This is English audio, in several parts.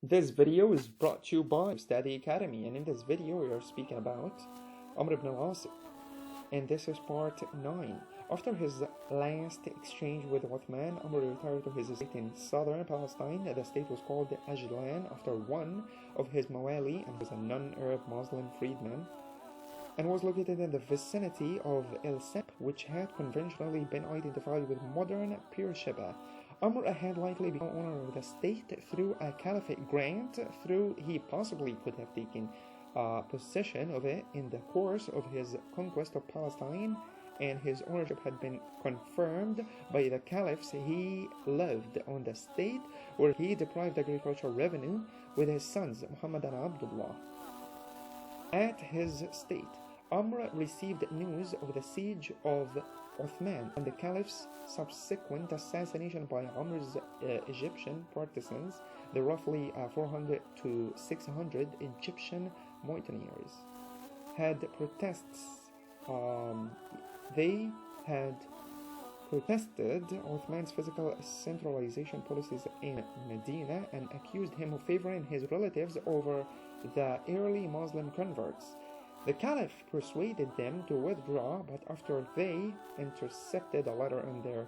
This video is brought to you by Study Academy, and in this video we are speaking about Amr ibn El'as, and this is part 9. After his last exchange with Uthman, Amr retired to his estate in southern Palestine. The state was called Ajlan after one of his mawali, and was a non-Arab Muslim freedman, and was located in the vicinity of El Sep, which had conventionally been identified with modern Beersheba. Amr had likely become owner of the state through a caliphate grant, through he possibly could have taken possession of it in the course of his conquest of Palestine, and his ownership had been confirmed by the caliphs. He lived on the state where he deprived agricultural revenue with his sons Muhammad and Abdullah. At his state, Amr received news of the siege of Uthman and the caliph's subsequent assassination by Amr's Egyptian partisans, the roughly 400 to 600 Egyptian mutineers. They had protested Uthman's physical centralization policies in Medina and accused him of favoring his relatives over the early Muslim converts. The Caliph persuaded them to withdraw, but after they intercepted a letter on their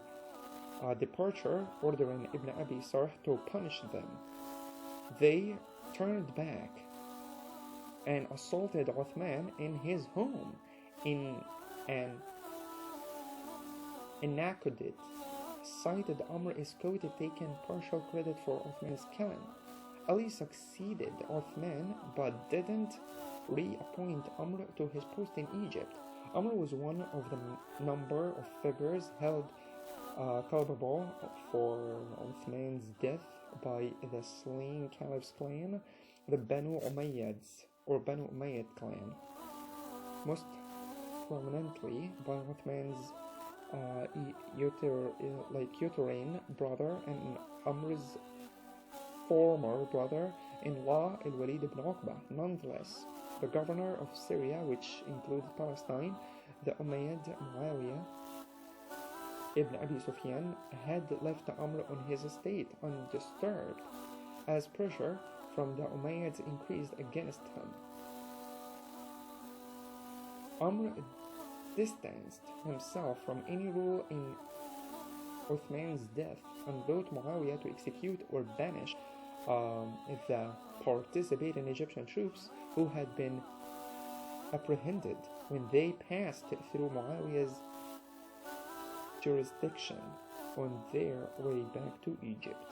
departure ordering Ibn Abi Sarh to punish them, they turned back and assaulted Uthman in his home in an anecdote cited. Amr is quoted taking partial credit for Uthman's killing. Ali succeeded Uthman but didn't reappoint Amr to his post in Egypt. Amr was one of the number of figures held culpable for Uthman's death by the slain caliph's clan, the Banu Umayyad clan, most prominently by Uthman's uterine brother and Amr's former brother-in-law Al-Walid ibn Uqba. Nonetheless, the governor of Syria, which included Palestine, the Umayyad Muawiyah ibn Abi Sufyan, had left Amr on his estate undisturbed as pressure from the Umayyads increased against him. Amr distanced himself from any role in Uthman's death and wrote Muawiyah to execute or banish the participating Egyptian troops who had been apprehended when they passed through Muawiyah's jurisdiction on their way back to Egypt.